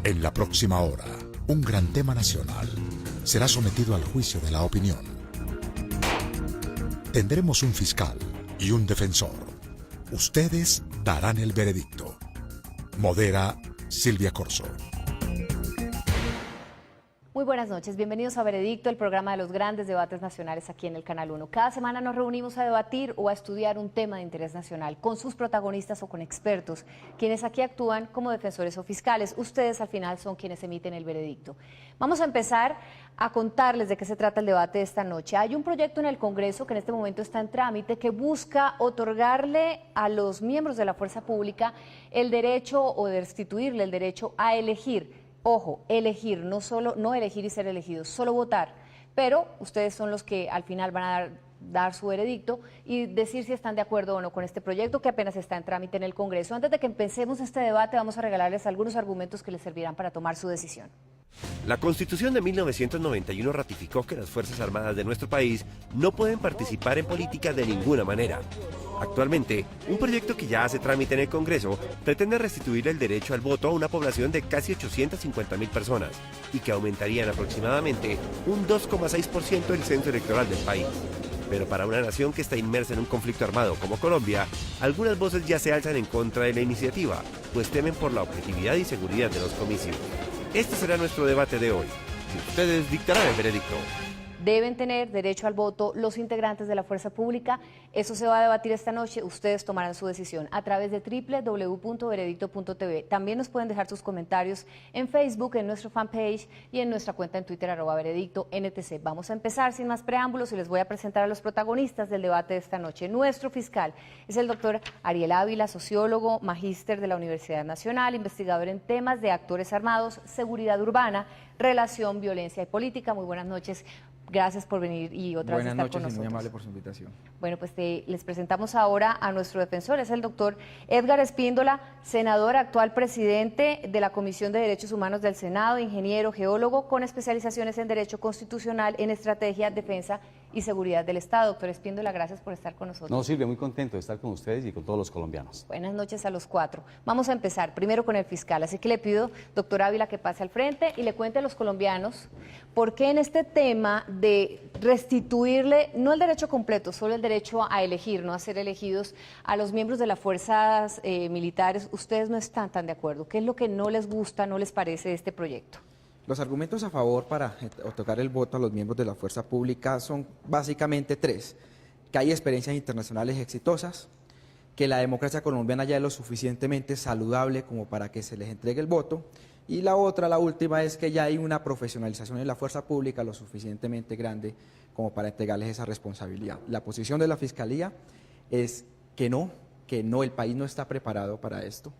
En la próxima hora, un gran tema nacional será sometido al juicio de la opinión. Tendremos un fiscal y un defensor. Ustedes darán el veredicto. Modera Silvia Corso. Muy buenas noches, bienvenidos a Veredicto, el programa de los grandes debates nacionales aquí en el Canal 1. Cada semana nos reunimos a debatir o a estudiar un tema de interés nacional con sus protagonistas o con expertos, quienes aquí actúan como defensores o fiscales. Ustedes al final son quienes emiten el veredicto. Vamos a empezar a contarles de qué se trata el debate de esta noche. Hay un proyecto en el Congreso que en este momento está en trámite que busca otorgarle a los miembros de la fuerza pública el derecho o destituirle el derecho a elegir. Ojo, elegir, no elegir y ser elegidos, solo votar. Pero ustedes son los que al final van a dar su veredicto y decir si están de acuerdo o no con este proyecto que apenas está en trámite en el Congreso. Antes de que empecemos este debate, vamos a regalarles algunos argumentos que les servirán para tomar su decisión. La Constitución de 1991 ratificó que las Fuerzas Armadas de nuestro país no pueden participar en política de ninguna manera. Actualmente, un proyecto que ya hace trámite en el Congreso pretende restituir el derecho al voto a una población de casi 850.000 personas y que aumentaría en aproximadamente un 2,6% el censo electoral del país. Pero para una nación que está inmersa en un conflicto armado como Colombia, algunas voces ya se alzan en contra de la iniciativa, pues temen por la objetividad y seguridad de los comicios. Este será nuestro debate de hoy. Y ustedes dictarán el veredicto. Deben tener derecho al voto los integrantes de la fuerza pública. Eso se va a debatir esta noche. Ustedes tomarán su decisión a través de www.veredicto.tv. También nos pueden dejar sus comentarios en Facebook, en nuestro fanpage y en nuestra cuenta en Twitter, @veredicto_NTC. Vamos a empezar sin más preámbulos y les voy a presentar a los protagonistas del debate de esta noche. Nuestro fiscal es el doctor Ariel Ávila, sociólogo, magíster de la Universidad Nacional, investigador en temas de actores armados, seguridad urbana, relación, violencia y política. Muy buenas noches. Gracias por venir y otra vez estar con nosotros. Buenas noches y muy amable por su invitación. Bueno, pues les presentamos ahora a nuestro defensor, es el doctor Edgar Espíndola, senador, actual presidente de la Comisión de Derechos Humanos del Senado, ingeniero, geólogo, con especializaciones en Derecho Constitucional, en Estrategia, Defensa y Seguridad del Estado. Doctor Espíndola, gracias por estar con nosotros. No, Silvia, muy contento de estar con ustedes y con todos los colombianos. Buenas noches a los cuatro. Vamos a empezar primero con el fiscal, así que le pido, doctor Ávila, que pase al frente y le cuente a los colombianos por qué en este tema de restituirle, no el derecho completo, solo el derecho a elegir, no a ser elegidos a los miembros de las fuerzas militares, ustedes no están tan de acuerdo. ¿Qué es lo que no les gusta, no les parece de este proyecto? Los argumentos a favor para otorgar el voto a los miembros de la fuerza pública son básicamente tres: que hay experiencias internacionales exitosas, que la democracia colombiana ya es lo suficientemente saludable como para que se les entregue el voto, y la última, es que ya hay una profesionalización en la fuerza pública lo suficientemente grande como para entregarles esa responsabilidad. La posición de la Fiscalía es que no, el país no está preparado para esto.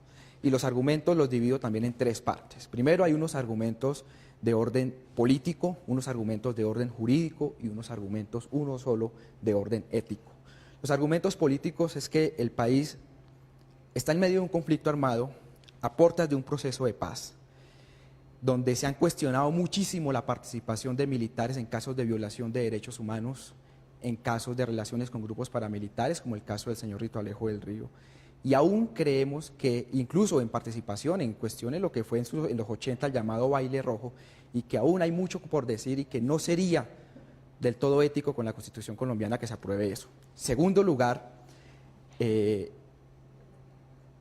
Y los argumentos los divido también en tres partes. Primero, hay unos argumentos de orden político, unos argumentos de orden jurídico y unos argumentos, uno solo, de orden ético. Los argumentos políticos es que el país está en medio de un conflicto armado a puertas de un proceso de paz, donde se han cuestionado muchísimo la participación de militares en casos de violación de derechos humanos, en casos de relaciones con grupos paramilitares, como el caso del señor Rito Alejo del Río. Y aún creemos que incluso en participación en cuestiones lo que fue en los 80 el llamado baile rojo, y que aún hay mucho por decir y que no sería del todo ético con la Constitución colombiana que se apruebe eso. Segundo lugar,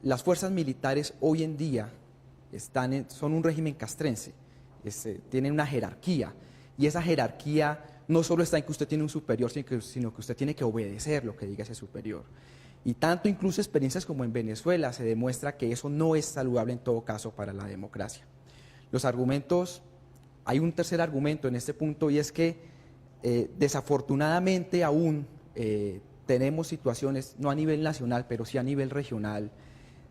las fuerzas militares hoy en día son un régimen castrense, tienen una jerarquía, y esa jerarquía no solo está en que usted tiene un superior, sino que usted tiene que obedecer lo que diga ese superior. Y tanto incluso experiencias como en Venezuela se demuestra que eso no es saludable en todo caso para la democracia. Los argumentos, hay un tercer argumento en este punto, y es que desafortunadamente aún tenemos situaciones, no a nivel nacional, pero sí a nivel regional,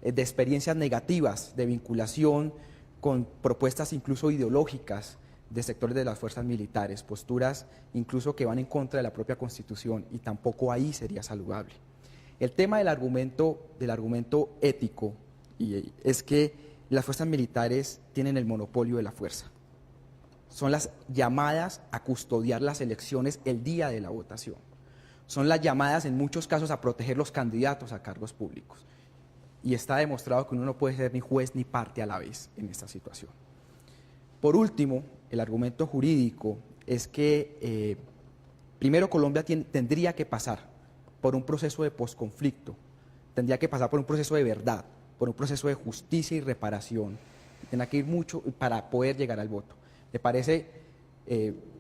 de experiencias negativas, de vinculación con propuestas incluso ideológicas de sectores de las fuerzas militares, posturas incluso que van en contra de la propia Constitución, y tampoco ahí sería saludable. El tema del argumento ético es que las fuerzas militares tienen el monopolio de la fuerza. Son las llamadas a custodiar las elecciones el día de la votación. Son las llamadas en muchos casos a proteger los candidatos a cargos públicos. Y está demostrado que uno no puede ser ni juez ni parte a la vez en esta situación. Por último, el argumento jurídico es que primero Colombia tendría que pasar por un proceso de posconflicto, tendría que pasar por un proceso de verdad, por un proceso de justicia y reparación, tendrá que ir mucho para poder llegar al voto. Me parece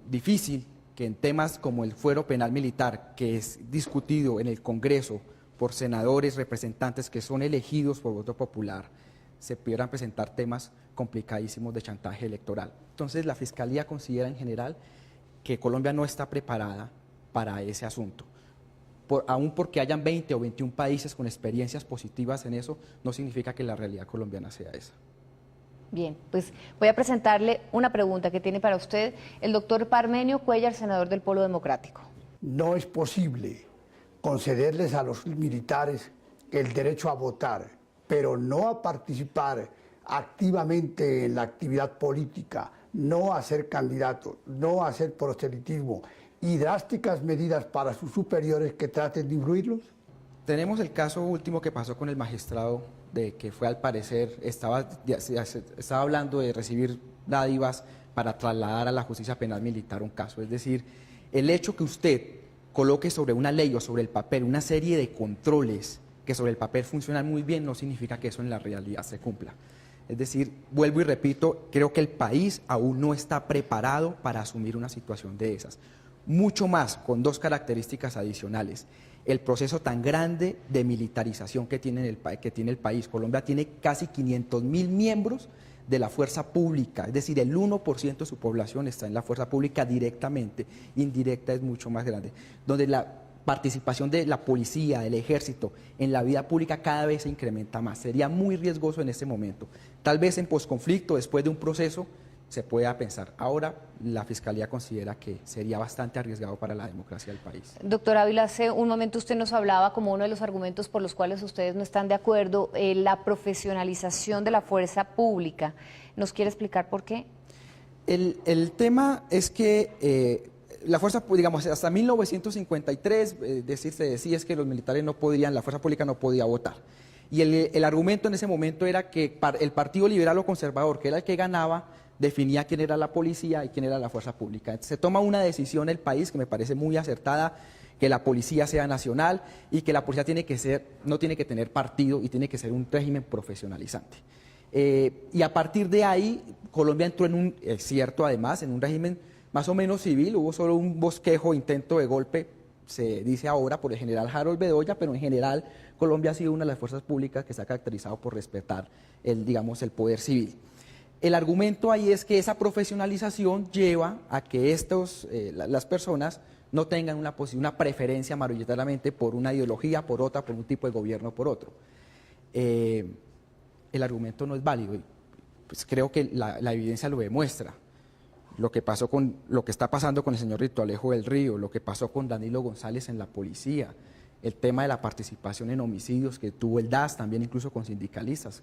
difícil que en temas como el fuero penal militar, que es discutido en el Congreso por senadores, representantes que son elegidos por voto popular, se pudieran presentar temas complicadísimos de chantaje electoral. Entonces, la Fiscalía considera en general que Colombia no está preparada para ese asunto. Aún porque hayan 20 o 21 países con experiencias positivas en eso, no significa que la realidad colombiana sea esa. Bien, pues voy a presentarle una pregunta que tiene para usted el doctor Parmenio Cuéllar, senador del Polo Democrático. No es posible concederles a los militares el derecho a votar, pero no a participar activamente en la actividad política, no a ser candidatos, no a hacer proselitismo y drásticas medidas para sus superiores que traten de influirlos. Tenemos el caso último que pasó con el magistrado, de que fue al parecer, estaba hablando de recibir dádivas para trasladar a la justicia penal militar un caso. Es decir, el hecho que usted coloque sobre una ley o sobre el papel una serie de controles que sobre el papel funcionan muy bien, no significa que eso en la realidad se cumpla. Es decir, vuelvo y repito, creo que el país aún no está preparado para asumir una situación de esas. Mucho más con dos características adicionales. El proceso tan grande de militarización que tiene el país. Colombia tiene casi 500.000 miembros de la fuerza pública, es decir, el 1% de su población está en la fuerza pública directamente, indirecta es mucho más grande, donde la participación de la policía, del ejército en la vida pública cada vez se incrementa más. Sería muy riesgoso en este momento. Tal vez en posconflicto, después de un proceso, se pueda pensar. Ahora la Fiscalía considera que sería bastante arriesgado para la democracia del país. Doctor Ávila, hace un momento usted nos hablaba como uno de los argumentos por los cuales ustedes no están de acuerdo, la profesionalización de la fuerza pública. ¿Nos quiere explicar por qué? El tema es que la fuerza, digamos, hasta 1953, se decía es que los militares no podían, la fuerza pública no podía votar. Y el argumento en ese momento era que el Partido Liberal o Conservador, que era el que ganaba, definía quién era la policía y quién era la fuerza pública. Se toma una decisión en el país que me parece muy acertada, que la policía sea nacional y que la policía no tiene que tener partido y tiene que ser un régimen profesionalizante. Y a partir de ahí, Colombia entró es cierto además, en un régimen más o menos civil. Hubo solo un bosquejo, intento de golpe, se dice ahora, por el general Harold Bedoya, pero en general Colombia ha sido una de las fuerzas públicas que se ha caracterizado por respetar el poder civil. El argumento ahí es que esa profesionalización lleva a que las personas no tengan una preferencia mayoritariamente por una ideología, por otra, por un tipo de gobierno, por otro. El argumento no es válido y pues creo que la evidencia lo demuestra. Lo que está pasando con el señor Rito Alejo del Río, lo que pasó con Danilo González en la policía, el tema de la participación en homicidios que tuvo el DAS, también incluso con sindicalistas,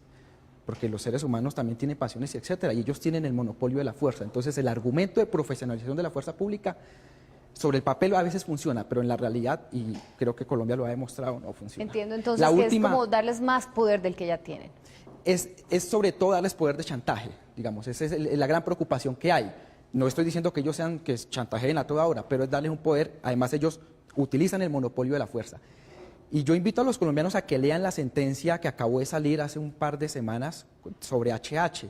porque los seres humanos también tienen pasiones, etcétera, y ellos tienen el monopolio de la fuerza. Entonces, el argumento de profesionalización de la fuerza pública, sobre el papel a veces funciona, pero en la realidad, y creo que Colombia lo ha demostrado, no funciona. Entiendo entonces que es como darles más poder del que ya tienen. Es sobre todo darles poder de chantaje, digamos, esa es la gran preocupación que hay. No estoy diciendo que ellos que chantajeen a toda hora, pero es darles un poder, además ellos utilizan el monopolio de la fuerza. Y yo invito a los colombianos a que lean la sentencia que acabó de salir hace un par de semanas sobre HH,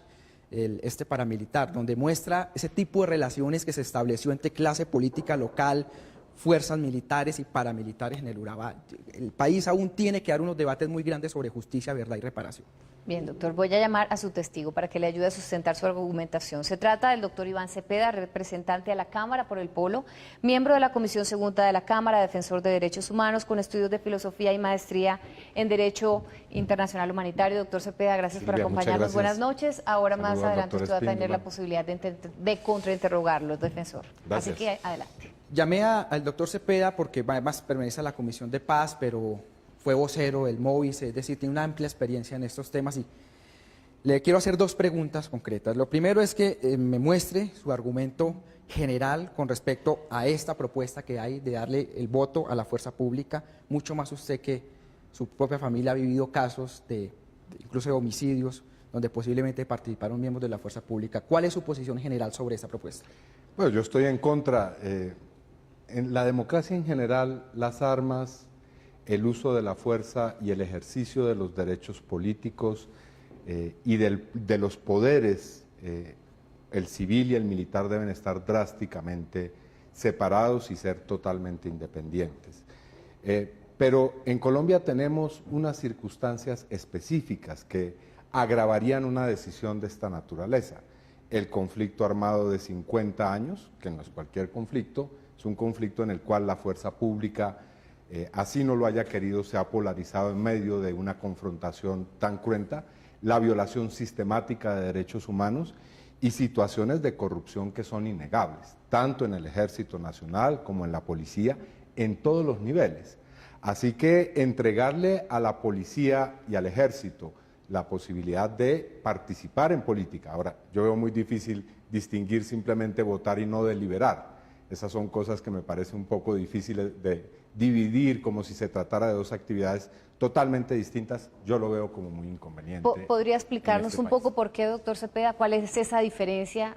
este paramilitar, donde muestra ese tipo de relaciones que se estableció entre clase política local, fuerzas militares y paramilitares en el Urabá. El país aún tiene que dar unos debates muy grandes sobre justicia, verdad y reparación. Bien, doctor, voy a llamar a su testigo para que le ayude a sustentar su argumentación. Se trata del doctor Iván Cepeda, representante a la Cámara por el Polo, miembro de la Comisión Segunda de la Cámara, defensor de derechos humanos, con estudios de filosofía y maestría en Derecho Internacional Humanitario. Doctor Cepeda, gracias por acompañarnos. Gracias. Buenas noches. Ahora más adelante usted va a tener la posibilidad de contrainterrogarlo, defensor. Gracias. Así que adelante. Llamé al doctor Cepeda porque además pertenece a la Comisión de Paz, pero fue vocero del MOVIS, es decir, tiene una amplia experiencia en estos temas y le quiero hacer dos preguntas concretas. Lo primero es que me muestre su argumento general con respecto a esta propuesta que hay de darle el voto a la fuerza pública, mucho más usted que su propia familia ha vivido casos incluso de homicidios donde posiblemente participaron miembros de la fuerza pública. ¿Cuál es su posición general sobre esta propuesta? Bueno, yo estoy en contra. En la democracia en general, las armas, el uso de la fuerza y el ejercicio de los derechos políticos y de los poderes, el civil y el militar deben estar drásticamente separados y ser totalmente independientes. Pero en Colombia tenemos unas circunstancias específicas que agravarían una decisión de esta naturaleza. El conflicto armado de 50 años, que no es cualquier conflicto, es un conflicto en el cual la fuerza pública, así no lo haya querido, se ha polarizado en medio de una confrontación tan cruenta, la violación sistemática de derechos humanos y situaciones de corrupción que son innegables, tanto en el Ejército Nacional como en la policía, en todos los niveles. Así que entregarle a la policía y al ejército la posibilidad de participar en política. Ahora, yo veo muy difícil distinguir simplemente votar y no deliberar. Esas son cosas que me parece un poco difíciles de dividir como si se tratara de dos actividades totalmente distintas. Yo lo veo como muy inconveniente. ¿Podría explicarnos un país. poco por qué, doctor Cepeda, cuál es esa diferencia?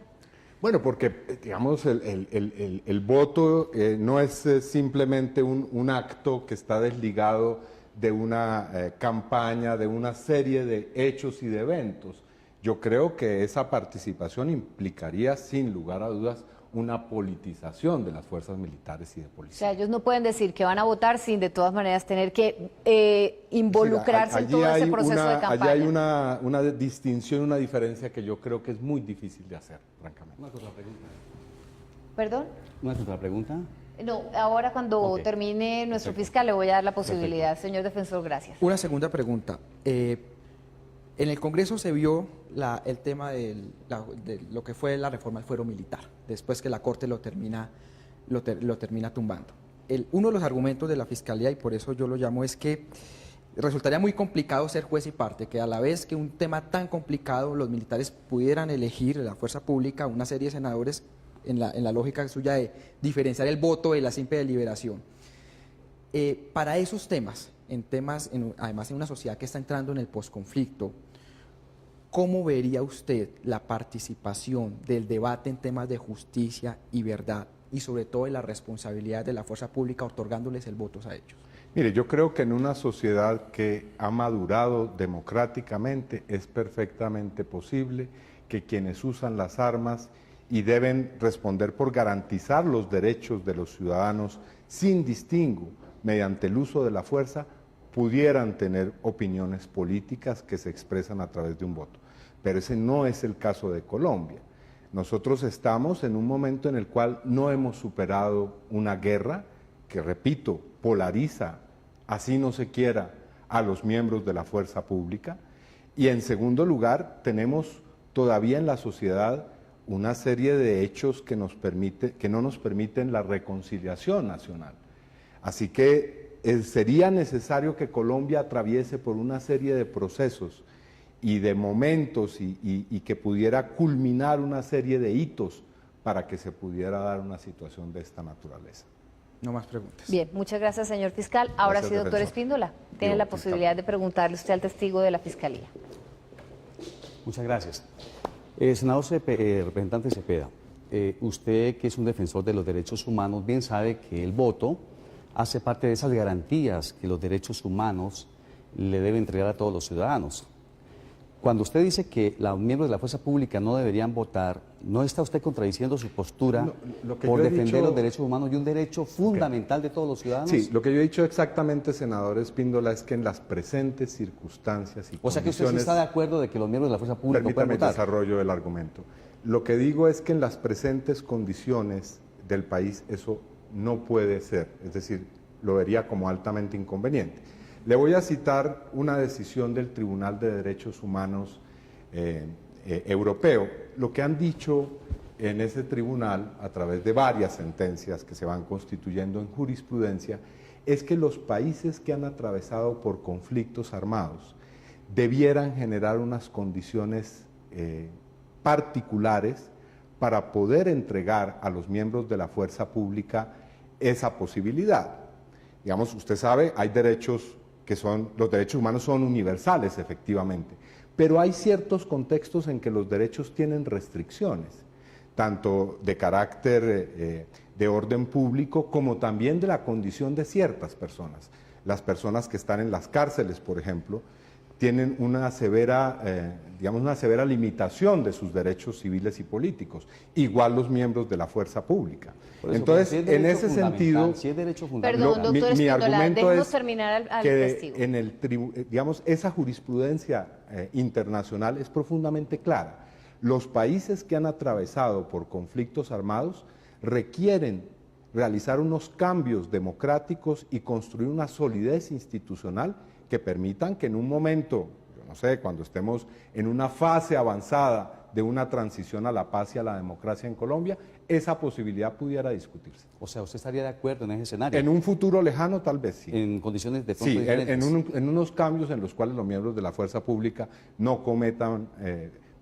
Bueno, porque, digamos, el voto no es simplemente un acto que está desligado de una campaña, de una serie de hechos y de eventos. Yo creo que esa participación implicaría, sin lugar a dudas, una politización de las fuerzas militares y de O policía. sea, ellos no pueden decir que van a votar sin de todas maneras tener que involucrarse en todo ese proceso de campaña. Allí hay una distinción, una diferencia que yo creo que es muy difícil de hacer, francamente. Una contrapregunta. ¿Perdón? Una contrapregunta. No, ahora cuando Ok. termine nuestro fiscal le voy a dar la posibilidad. Señor defensor, gracias. Una segunda pregunta. En el Congreso se vio el tema de lo que fue la reforma del fuero militar, después que la Corte lo termina tumbando. Uno de los argumentos de la Fiscalía, y por eso yo lo llamo, es que resultaría muy complicado ser juez y parte, que a la vez que un tema tan complicado los militares pudieran elegir en la fuerza pública una serie de senadores en la lógica suya de diferenciar el voto de la simple deliberación. Para esos temas, además en una sociedad que está entrando en el posconflicto, ¿cómo vería usted la participación del debate en temas de justicia y verdad y sobre todo de la responsabilidad de la fuerza pública otorgándoles el voto a ellos? Mire, yo creo que en una sociedad que ha madurado democráticamente es perfectamente posible que quienes usan las armas y deben responder por garantizar los derechos de los ciudadanos sin distingo mediante el uso de la fuerza pudieran tener opiniones políticas que se expresan a través de un voto. Pero ese no es el caso de Colombia. Nosotros estamos en un momento en el cual no hemos superado una guerra que, repito, polariza, así no se quiera, a los miembros de la fuerza pública. Y en segundo lugar, tenemos todavía en la sociedad una serie de hechos que no nos permiten la reconciliación nacional. Así que sería necesario que Colombia atraviese por una serie de procesos y de momentos y que pudiera culminar una serie de hitos para que se pudiera dar una situación de esta naturaleza. No más preguntas. Bien, muchas gracias, señor fiscal. Ahora Gracias, sí, doctor defensor. Espíndola, tiene la posibilidad de preguntarle usted al testigo de la Fiscalía. Muchas gracias. Senador representante Cepeda, usted que es un defensor de los derechos humanos, bien sabe que el voto hace parte de esas garantías que los derechos humanos le deben entregar a todos los ciudadanos. Cuando usted dice que los miembros de la fuerza pública no deberían votar, ¿no está usted contradiciendo su postura Lo que por yo he defender dicho- los derechos humanos y un derecho fundamental de todos los ciudadanos? Sí, lo que yo he dicho exactamente, senador Espíndola, es que en las presentes circunstancias y O sea que usted sí condiciones... está de acuerdo de que los miembros de la fuerza pública pueden Permítame el votar. desarrollo del argumento. Lo que digo es que en las presentes condiciones del país eso no puede ser, es decir, lo vería como altamente inconveniente. Le voy a citar una decisión del Tribunal de Derechos Humanos Europeo. Lo que han dicho en ese tribunal, a través de varias sentencias que se van constituyendo en jurisprudencia, es que los países que han atravesado por conflictos armados debieran generar unas condiciones particulares para poder entregar a los miembros de la fuerza pública esa posibilidad. Digamos, usted sabe, hay derechos los derechos humanos son universales, efectivamente, pero hay ciertos contextos en que los derechos tienen restricciones, tanto de carácter de orden público como también de la condición de ciertas personas. Las personas que están en las cárceles, por ejemplo, tienen una severa, una severa limitación de sus derechos civiles y políticos, igual los miembros de la fuerza pública. Por eso, entonces, si es en derecho ese sentido, si es derecho fundamental. Perdón, doctor mi Espíndola, argumento déjenos es terminar al que testigo. en el esa jurisprudencia internacional es profundamente clara. Los países que han atravesado por conflictos armados requieren realizar unos cambios democráticos y construir una solidez institucional que permitan que en un momento, yo no sé, cuando estemos en una fase avanzada de una transición a la paz y a la democracia en Colombia, esa posibilidad pudiera discutirse. O sea, ¿usted estaría de acuerdo en ese escenario? En un futuro lejano tal vez sí. En condiciones de pronto Sí, diferentes. en unos cambios en los cuales los miembros de la fuerza pública no cometan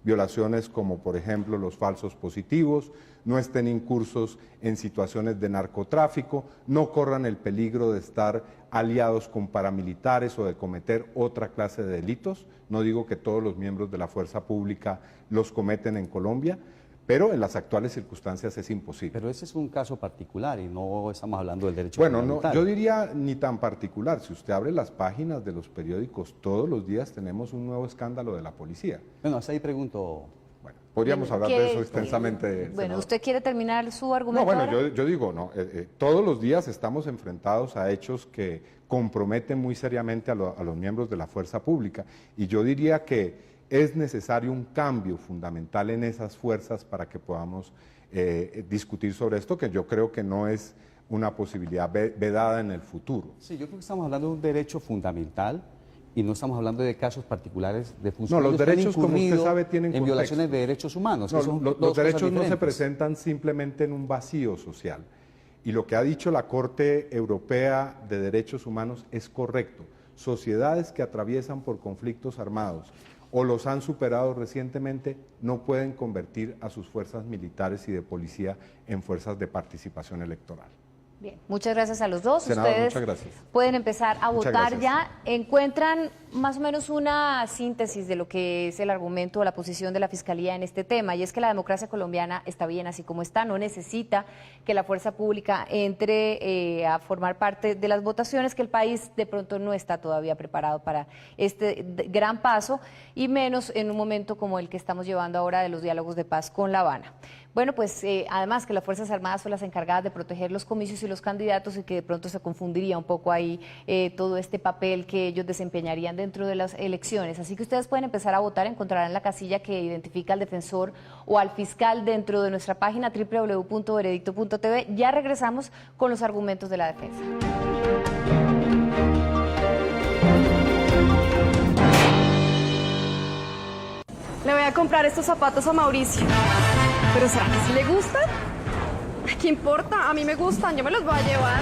violaciones como por ejemplo los falsos positivos, no estén incursos en situaciones de narcotráfico, no corran el peligro de estar aliados con paramilitares o de cometer otra clase de delitos. No digo que todos los miembros de la fuerza pública los cometen en Colombia, pero en las actuales circunstancias es imposible. Pero ese es un caso particular y no estamos hablando del derecho Bueno, no, fundamental. yo diría ni tan particular. Si usted abre las páginas de los periódicos, todos los días tenemos un nuevo escándalo de la policía. Bueno, hasta ahí pregunto. Bueno, podríamos hablar de eso extensamente. Bueno, senador. ¿usted quiere terminar su argumento? No, bueno, ahora? yo digo, no, todos los días estamos enfrentados a hechos que comprometen muy seriamente a los miembros de la fuerza pública. Y yo diría que es necesario un cambio fundamental en esas fuerzas para que podamos discutir sobre esto, que yo creo que no es una posibilidad vedada en el futuro. Sí, yo creo que estamos hablando de un derecho fundamental y no estamos hablando de casos particulares de No, funcionarios los que han derechos, como usted incurrido sabe, tienen en contexto. violaciones de derechos humanos. No, que son los dos cosas derechos no se diferentes. presentan simplemente en un vacío social. Y lo que ha dicho la Corte Europea de Derechos Humanos es correcto. Sociedades que atraviesan por conflictos armados o los han superado recientemente no pueden convertir a sus fuerzas militares y de policía en fuerzas de participación electoral. Bien, muchas gracias a los dos. Senador, Ustedes muchas gracias. pueden empezar a Muchas votar gracias. ya. ¿Encuentran más o menos una síntesis de lo que es el argumento o la posición de la Fiscalía en este tema? Y es que la democracia colombiana está bien así como está, no necesita que la fuerza pública entre a formar parte de las votaciones, que el país de pronto no está todavía preparado para este gran paso, y menos en un momento como el que estamos llevando ahora de los diálogos de paz con La Habana. Bueno, pues además que las Fuerzas Armadas son las encargadas de proteger los comicios y los candidatos, y que de pronto se confundiría un poco ahí todo este papel que ellos desempeñarían dentro de las elecciones. Así que ustedes pueden empezar a votar, encontrarán la casilla que identifica al defensor o al fiscal dentro de nuestra página www.veredicto.tv. Ya regresamos con los argumentos de la defensa. Le voy a comprar estos zapatos a Mauricio. ¿Pero será que sí le gustan? ¿Qué importa? A mí me gustan, yo me los voy a llevar.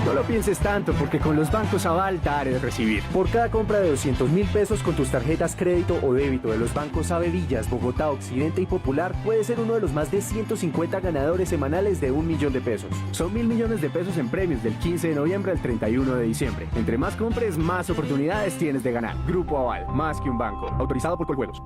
No lo pienses tanto, porque con los bancos Aval dar es recibir. Por cada compra de 200.000 pesos con tus tarjetas crédito o débito de los bancos Averillas, Bogotá, Occidente y Popular, puedes ser uno de los más de 150 ganadores semanales de 1 millón de pesos. Son 1.000 millones de pesos en premios del 15 de noviembre al 31 de diciembre. Entre más compres, más oportunidades tienes de ganar. Grupo Aval, más que un banco. Autorizado por Coljuegos.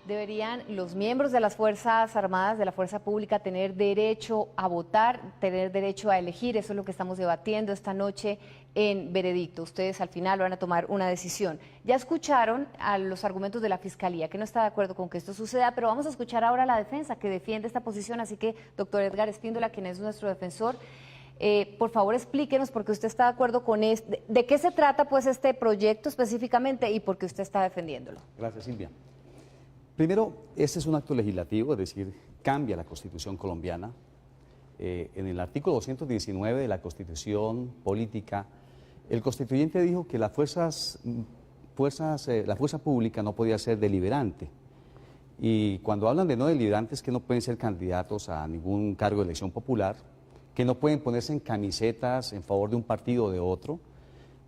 ¿Deberían los miembros de las Fuerzas Armadas, de la Fuerza Pública, tener derecho a votar, tener derecho a elegir? Eso es lo que estamos debatiendo esta noche en Veredicto. Ustedes al final van a tomar una decisión. Ya escucharon a los argumentos de la Fiscalía, que no está de acuerdo con que esto suceda, pero vamos a escuchar ahora a la defensa, que defiende esta posición. Así que, doctor Edgar Espíndola, quien es nuestro defensor, por favor explíquenos por qué usted está de acuerdo con esto, de qué se trata pues este proyecto específicamente y por qué usted está defendiéndolo. Gracias, Silvia. Primero, este es un acto legislativo, es decir, cambia la Constitución colombiana. En el artículo 219 de la Constitución Política, el constituyente dijo que la fuerza pública no podía ser deliberante. Y cuando hablan de no deliberantes, que no pueden ser candidatos a ningún cargo de elección popular, que no pueden ponerse en camisetas en favor de un partido o de otro,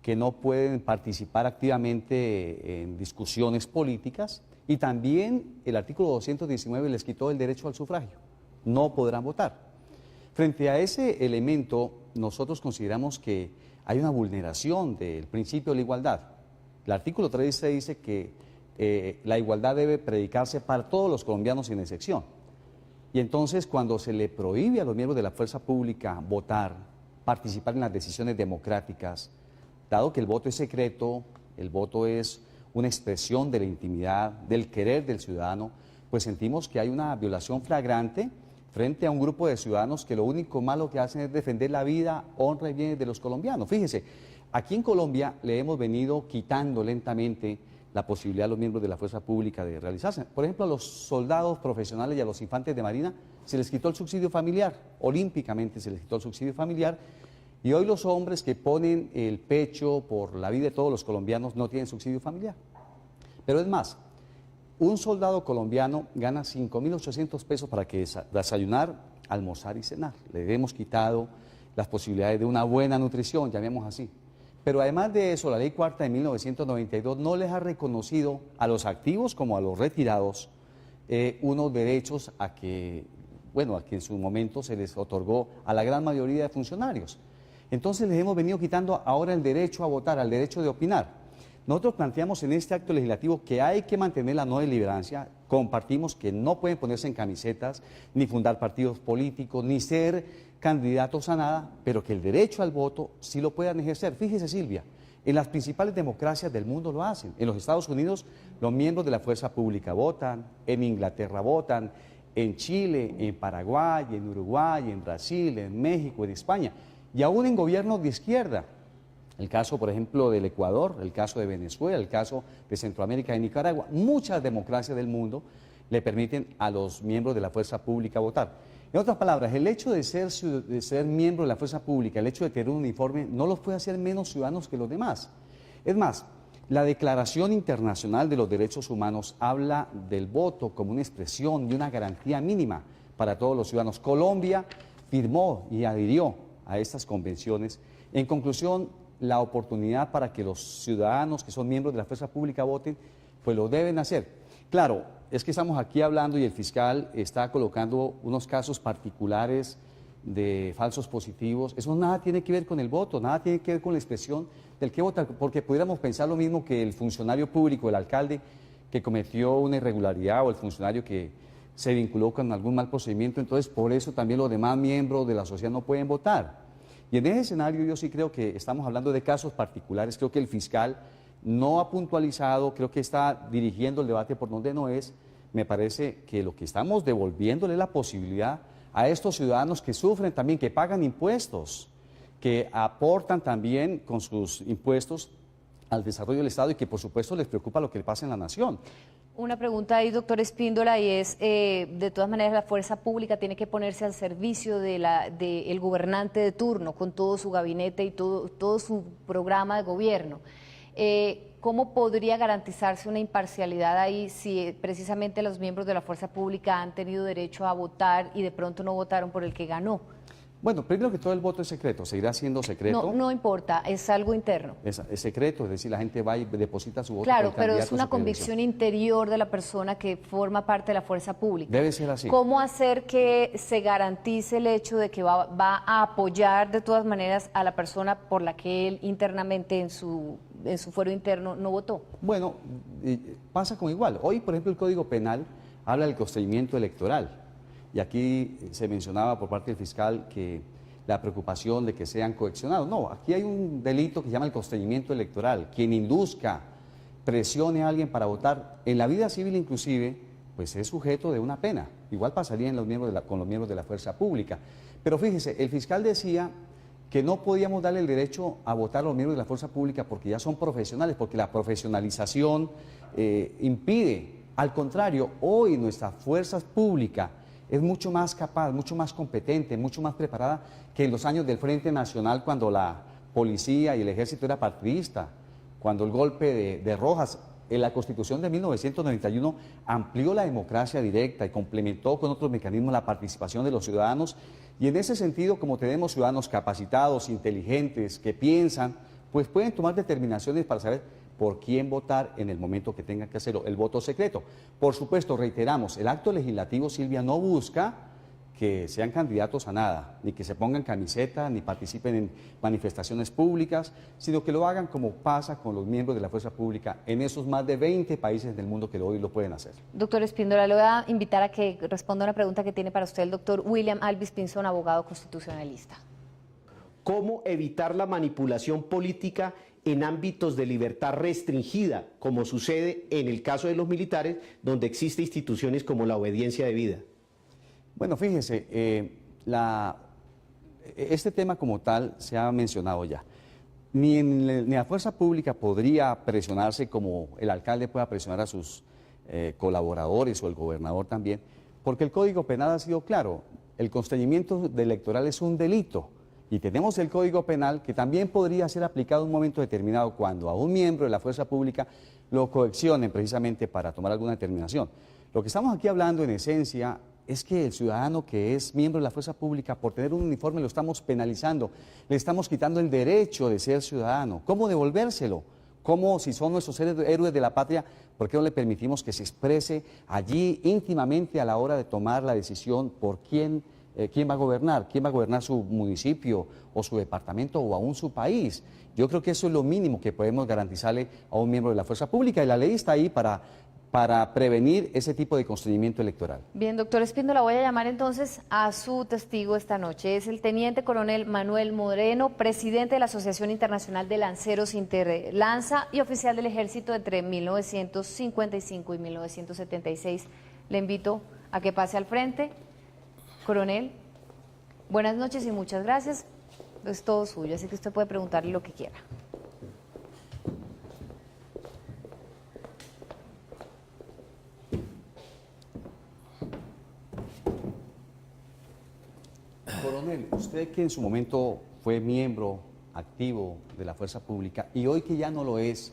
que no pueden participar activamente en discusiones políticas. Y también el artículo 219 les quitó el derecho al sufragio, no podrán votar. Frente a ese elemento, nosotros consideramos que hay una vulneración del principio de la igualdad. El artículo 13 dice que la igualdad debe predicarse para todos los colombianos sin excepción. Y entonces cuando se le prohíbe a los miembros de la fuerza pública votar, participar en las decisiones democráticas, dado que el voto es secreto, el voto es una expresión de la intimidad, del querer del ciudadano, pues sentimos que hay una violación flagrante frente a un grupo de ciudadanos que lo único malo que hacen es defender la vida, honra y bienes de los colombianos. Fíjese, aquí en Colombia le hemos venido quitando lentamente la posibilidad a los miembros de la fuerza pública de realizarse. Por ejemplo, a los soldados profesionales y a los infantes de marina se les quitó el subsidio familiar, olímpicamente se les quitó el subsidio familiar, y hoy los hombres que ponen el pecho por la vida de todos los colombianos no tienen subsidio familiar. Pero es más, un soldado colombiano gana 5.800 pesos para que desayunar, almorzar y cenar. Le hemos quitado las posibilidades de una buena nutrición, llamemos así. Pero además de eso, la Ley Cuarta de 1992 no les ha reconocido a los activos como a los retirados unos derechos a que en su momento se les otorgó a la gran mayoría de funcionarios. Entonces les hemos venido quitando ahora el derecho a votar, al derecho de opinar. Nosotros planteamos en este acto legislativo que hay que mantener la no deliberancia, compartimos que no pueden ponerse en camisetas, ni fundar partidos políticos, ni ser candidatos a nada, pero que el derecho al voto sí lo puedan ejercer. Fíjese, Silvia, en las principales democracias del mundo lo hacen. En los Estados Unidos los miembros de la fuerza pública votan, en Inglaterra votan, en Chile, en Paraguay, en Uruguay, en Brasil, en México, en España, y aún en gobiernos de izquierda. El caso, por ejemplo, del Ecuador, el caso de Venezuela, el caso de Centroamérica y Nicaragua. Muchas democracias del mundo le permiten a los miembros de la fuerza pública votar. En otras palabras, el hecho de ser miembro de la fuerza pública, el hecho de tener un uniforme, no los puede hacer menos ciudadanos que los demás. Es más, la Declaración Internacional de los Derechos Humanos habla del voto como una expresión y una garantía mínima para todos los ciudadanos. Colombia firmó y adhirió a estas convenciones. En conclusión, la oportunidad para que los ciudadanos que son miembros de la fuerza pública voten, pues lo deben hacer. Claro, es que estamos aquí hablando y el fiscal está colocando unos casos particulares de falsos positivos. Eso nada tiene que ver con el voto, nada tiene que ver con la expresión del que vota, porque pudiéramos pensar lo mismo que el funcionario público, el alcalde que cometió una irregularidad o el funcionario que se vinculó con algún mal procedimiento, entonces por eso también los demás miembros de la sociedad no pueden votar. Y en ese escenario yo sí creo que estamos hablando de casos particulares, creo que el fiscal no ha puntualizado, creo que está dirigiendo el debate por donde no es. Me parece que lo que estamos devolviéndole la posibilidad a estos ciudadanos que sufren también, que pagan impuestos, que aportan también con sus impuestos al desarrollo del Estado y que por supuesto les preocupa lo que le pasa en la nación. Una pregunta ahí, doctor Espíndola, y es, de todas maneras, la fuerza pública tiene que ponerse al servicio del gobernante de turno, con todo su gabinete y todo su programa de gobierno. ¿Cómo podría garantizarse una imparcialidad ahí si precisamente los miembros de la fuerza pública han tenido derecho a votar y de pronto no votaron por el que ganó? Bueno, primero que todo el voto es secreto, seguirá siendo secreto. No importa, es algo interno. Es secreto, es decir, la gente va y deposita su voto. Claro, pero es una convicción interior de la persona que forma parte de la fuerza pública. Debe ser así. ¿Cómo hacer que se garantice el hecho de que va a apoyar de todas maneras a la persona por la que él internamente en su fuero interno no votó? Bueno, pasa con igual. Hoy, por ejemplo, el Código Penal habla del procedimiento electoral. Y aquí se mencionaba por parte del fiscal que la preocupación de que sean coaccionados. No, aquí hay un delito que se llama el constreñimiento electoral. Quien induzca, presione a alguien para votar, en la vida civil inclusive, pues es sujeto de una pena. Igual pasaría con los miembros de la fuerza pública. Pero fíjese, el fiscal decía que no podíamos darle el derecho a votar a los miembros de la fuerza pública porque ya son profesionales, porque la profesionalización impide. Al contrario, hoy nuestra fuerza pública es mucho más capaz, mucho más competente, mucho más preparada que en los años del Frente Nacional, cuando la policía y el ejército era partidista, cuando el golpe de Rojas, en la Constitución de 1991 amplió la democracia directa y complementó con otros mecanismos la participación de los ciudadanos. Y en ese sentido, como tenemos ciudadanos capacitados, inteligentes, que piensan, pues pueden tomar determinaciones para saber por quién votar en el momento que tengan que hacerlo, el voto secreto. Por supuesto, reiteramos, el acto legislativo, Silvia, no busca que sean candidatos a nada, ni que se pongan camiseta, ni participen en manifestaciones públicas, sino que lo hagan como pasa con los miembros de la fuerza pública en esos más de 20 países del mundo que hoy lo pueden hacer. Doctor Espíndola, le voy a invitar a que responda una pregunta que tiene para usted el doctor William Alvis Pinzón, abogado constitucionalista. ¿Cómo evitar la manipulación política en ámbitos de libertad restringida, como sucede en el caso de los militares, donde existen instituciones como la obediencia debida? Bueno, fíjese, este tema como tal se ha mencionado ya. Ni la fuerza pública podría presionarse como el alcalde pueda presionar a sus colaboradores o el gobernador también, porque el Código Penal ha sido claro, el constreñimiento electoral es un delito. Y tenemos el Código Penal que también podría ser aplicado en un momento determinado cuando a un miembro de la fuerza pública lo coaccionen precisamente para tomar alguna determinación. Lo que estamos aquí hablando en esencia es que el ciudadano que es miembro de la fuerza pública por tener un uniforme lo estamos penalizando, le estamos quitando el derecho de ser ciudadano. ¿Cómo devolvérselo? ¿Cómo, si son nuestros héroes de la patria, por qué no le permitimos que se exprese allí íntimamente a la hora de tomar la decisión por quién va a gobernar su municipio o su departamento o aún su país? Yo creo que eso es lo mínimo que podemos garantizarle a un miembro de la fuerza pública y la ley está ahí para prevenir ese tipo de constreñimiento electoral. Bien, doctor Espíndola, voy a llamar entonces a su testigo esta noche. Es el teniente coronel Manuel Moreno, presidente de la Asociación Internacional de Lanceros Interlanza y oficial del Ejército entre 1955 y 1976. Le invito a que pase al frente. Coronel, buenas noches y muchas gracias. Es todo suyo, así que usted puede preguntarle lo que quiera. Coronel, usted que en su momento fue miembro activo de la fuerza pública y hoy que ya no lo es,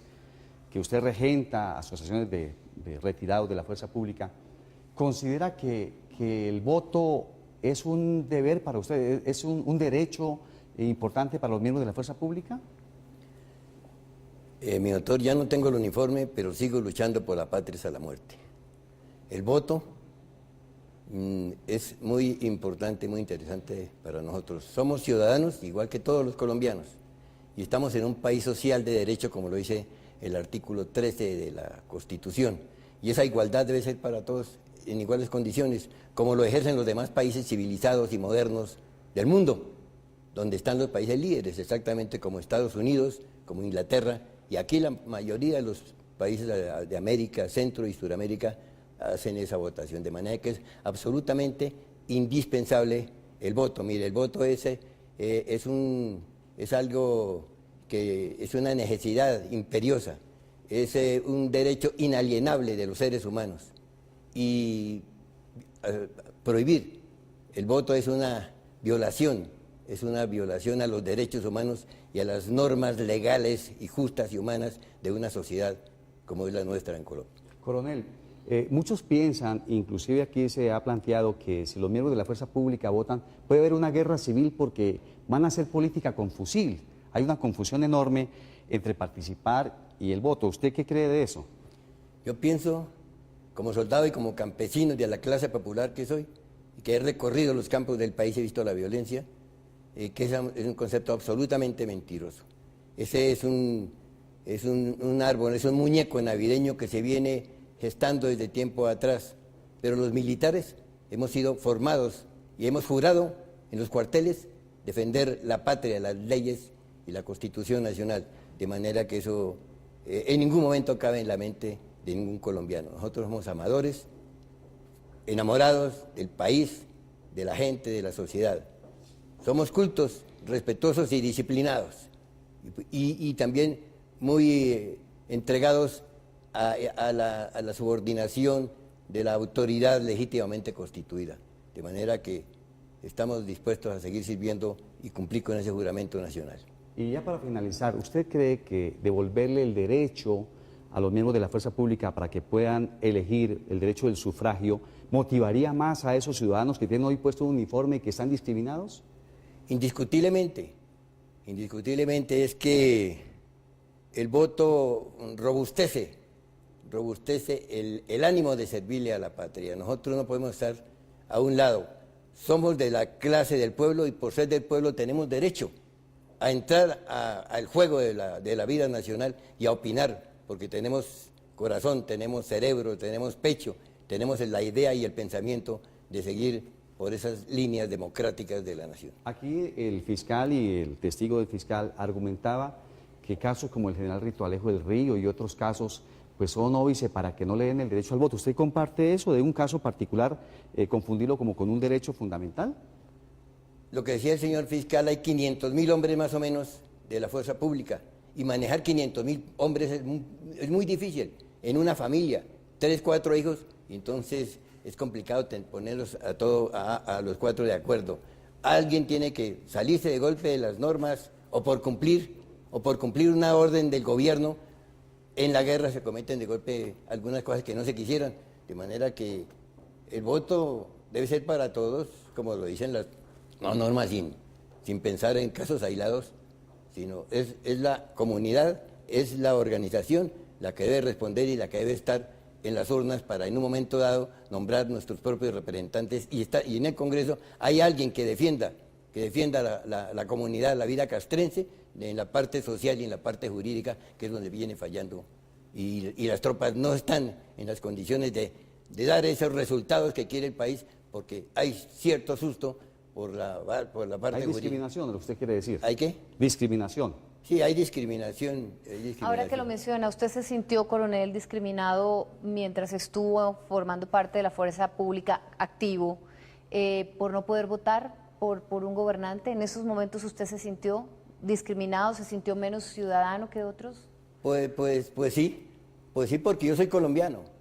que usted regenta asociaciones de retirados de la fuerza pública, ¿considera que el voto es un deber para usted, es un derecho importante para los miembros de la fuerza pública? Mi doctor, ya no tengo el uniforme, pero sigo luchando por la patria hasta la muerte. El voto es muy importante, muy interesante para nosotros. Somos ciudadanos igual que todos los colombianos y estamos en un país social de derecho, como lo dice el artículo 13 de la Constitución. Y esa igualdad debe ser para todos en iguales condiciones, como lo ejercen los demás países civilizados y modernos del mundo, donde están los países líderes, exactamente como Estados Unidos, como Inglaterra, y aquí la mayoría de los países de América, Centro y Suramérica hacen esa votación, de manera que es absolutamente indispensable el voto. Mire, el voto es algo que es una necesidad imperiosa, es un derecho inalienable de los seres humanos. Y prohibir el voto es una violación a los derechos humanos y a las normas legales y justas y humanas de una sociedad como es la nuestra en Colombia. Coronel, muchos piensan, inclusive aquí se ha planteado que si los miembros de la fuerza pública votan, puede haber una guerra civil porque van a hacer política con fusil. Hay una confusión enorme entre participar y el voto. ¿Usted qué cree de eso? Yo pienso, como soldado y como campesino de la clase popular que soy, y que he recorrido los campos del país y he visto la violencia, que es un concepto absolutamente mentiroso. Ese es un árbol, es un muñeco navideño que se viene gestando desde tiempo atrás. Pero los militares hemos sido formados y hemos jurado en los cuarteles defender la patria, las leyes y la Constitución Nacional, de manera que eso en ningún momento cabe en la mente de ningún colombiano. Nosotros somos amadores, enamorados del país, de la gente, de la sociedad. Somos cultos, respetuosos y disciplinados, y también muy entregados a la subordinación de la autoridad legítimamente constituida, de manera que estamos dispuestos a seguir sirviendo y cumplir con ese juramento nacional. Y ya para finalizar, ¿usted cree que devolverle el derecho a los miembros de la fuerza pública para que puedan elegir el derecho del sufragio motivaría más a esos ciudadanos que tienen hoy puesto un uniforme y que están discriminados? Indiscutiblemente es que el voto robustece el ánimo de servirle a la patria. Nosotros no podemos estar a un lado somos de la clase del pueblo y por ser del pueblo tenemos derecho a entrar al juego de la vida nacional y a opinar, porque tenemos corazón, tenemos cerebro, tenemos pecho, tenemos la idea y el pensamiento de seguir por esas líneas democráticas de la nación. Aquí el fiscal y el testigo del fiscal argumentaba que casos como el general Rito Alejo del Río y otros casos pues son óbice para que no le den el derecho al voto. ¿Usted comparte eso de un caso particular, confundirlo como con un derecho fundamental? Lo que decía el señor fiscal, hay 500.000 hombres más o menos de la fuerza pública y manejar 500.000 hombres es muy difícil en una familia, 3, 4 hijos, entonces es complicado ponerlos a los 4 de acuerdo. Alguien tiene que salirse de golpe de las normas o por cumplir una orden del gobierno. En la guerra se cometen de golpe algunas cosas que no se quisieran, de manera que el voto debe ser para todos, como lo dicen las normas, sin pensar en casos aislados, sino es la comunidad, es la organización la que debe responder y la que debe estar en las urnas para en un momento dado nombrar nuestros propios representantes y en el Congreso hay alguien que defienda la comunidad, la vida castrense, en la parte social y en la parte jurídica, que es donde viene fallando. Y las tropas no están en las condiciones de dar esos resultados que quiere el país, porque hay cierto susto por la parte jurídica. Hay discriminación, lo que usted quiere decir. ¿Hay qué? Discriminación. Sí, hay discriminación. Ahora que lo menciona, ¿usted se sintió, coronel, discriminado mientras estuvo formando parte de la fuerza pública activo por no poder votar por un gobernante? ¿En esos momentos usted se sintió discriminado, se sintió menos ciudadano que otros? Pues sí, porque yo soy colombiano.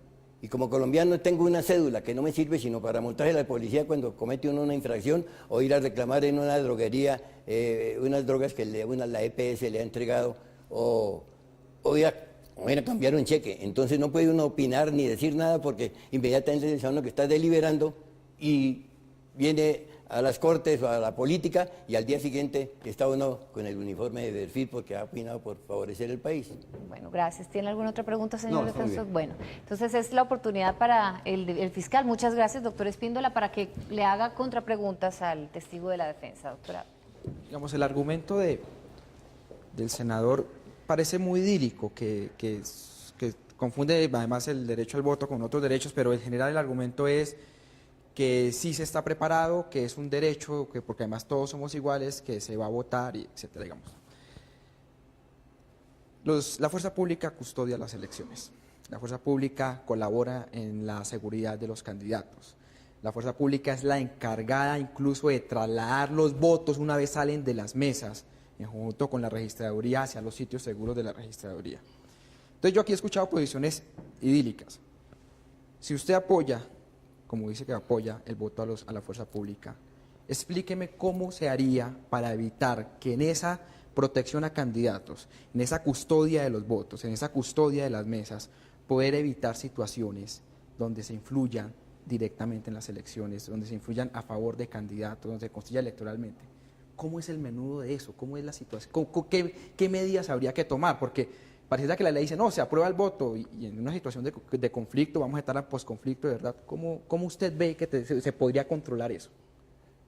Y como colombiano tengo una cédula que no me sirve sino para montarse a la policía cuando comete uno una infracción o ir a reclamar en una droguería unas drogas que la EPS le ha entregado o ir a cambiar un cheque. Entonces no puede uno opinar ni decir nada porque inmediatamente le dice a uno que está deliberando y viene a las cortes o a la política y al día siguiente está uno con el uniforme de perfil porque ha opinado por favorecer el país. Bueno, gracias. ¿Tiene alguna otra pregunta, señor No, defensor? Bueno, entonces es la oportunidad para el fiscal. Muchas gracias, doctor Espíndola, para que le haga contrapreguntas al testigo de la defensa, doctora. Digamos, el argumento del senador parece muy idílico, que confunde además el derecho al voto con otros derechos, pero en general el argumento es que sí se está preparado, que es un derecho, que porque además todos somos iguales, que se va a votar, y etcétera, digamos. La fuerza pública custodia las elecciones. La fuerza pública colabora en la seguridad de los candidatos. La fuerza pública es la encargada incluso de trasladar los votos una vez salen de las mesas, en conjunto con la registraduría, hacia los sitios seguros de la registraduría. Entonces yo aquí he escuchado posiciones idílicas. Si usted apoya, como dice que apoya el voto a la fuerza pública, explíqueme cómo se haría para evitar que en esa protección a candidatos, en esa custodia de los votos, en esa custodia de las mesas, poder evitar situaciones donde se influyan directamente en las elecciones, donde se influyan a favor de candidatos, donde se construya electoralmente. ¿Cómo es el menudo de eso? ¿Cómo es la situación? ¿Qué medidas habría que tomar? Porque pareciera que la ley dice, no, se aprueba el voto y en una situación de conflicto, vamos a estar en posconflicto, de verdad. ¿Cómo usted ve que se podría controlar eso?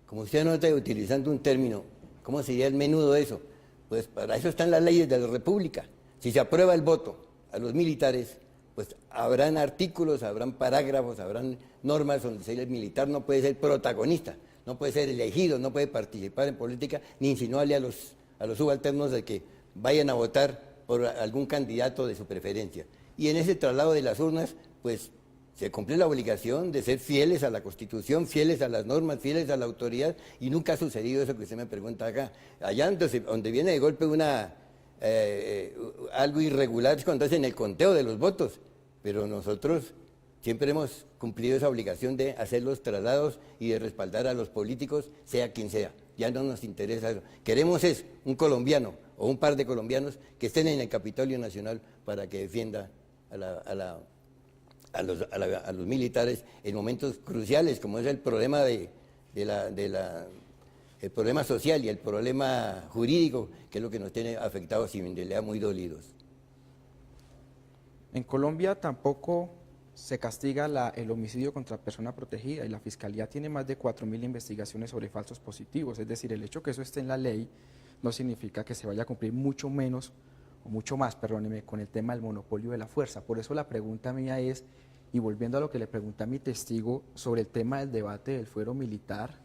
Como usted no está utilizando un término, ¿cómo sería el menudo de eso? Pues para eso están las leyes de la República. Si se aprueba el voto a los militares, pues habrán artículos, habrán parágrafos, habrán normas donde el militar no puede ser protagonista, no puede ser elegido, no puede participar en política, ni insinuarle a los subalternos de que vayan a votar por algún candidato de su preferencia. Y en ese traslado de las urnas, pues se cumple la obligación de ser fieles a la Constitución, fieles a las normas, fieles a la autoridad, y nunca ha sucedido eso que usted me pregunta acá. Allá donde viene de golpe algo irregular es cuando hacen el conteo de los votos, pero nosotros siempre hemos cumplido esa obligación de hacer los traslados y de respaldar a los políticos, sea quien sea. Ya no nos interesa eso. Queremos es un colombiano o un par de colombianos que estén en el Capitolio Nacional para que defienda a los militares en momentos cruciales, como es el problema el problema social y el problema jurídico, que es lo que nos tiene afectados y en realidad muy dolidos. En Colombia tampoco se castiga el homicidio contra persona protegida y la Fiscalía tiene más de 4.000 investigaciones sobre falsos positivos. Es decir, el hecho que eso esté en la ley no significa que se vaya a cumplir mucho menos o mucho más, perdóneme, con el tema del monopolio de la fuerza. Por eso la pregunta mía es, y volviendo a lo que le pregunté a mi testigo sobre el tema del debate del fuero militar,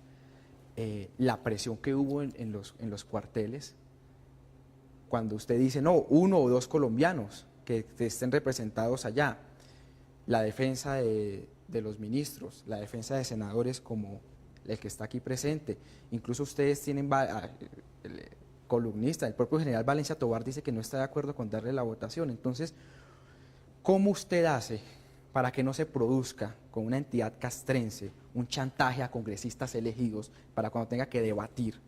la presión que hubo en los cuarteles, cuando usted dice, no, 1 o 2 colombianos que estén representados allá, la defensa de los ministros, la defensa de senadores como el que está aquí presente, incluso ustedes tienen el columnista, el propio general Valencia Tobar dice que no está de acuerdo con darle la votación. Entonces, ¿cómo usted hace para que no se produzca con una entidad castrense un chantaje a congresistas elegidos para cuando tenga que debatir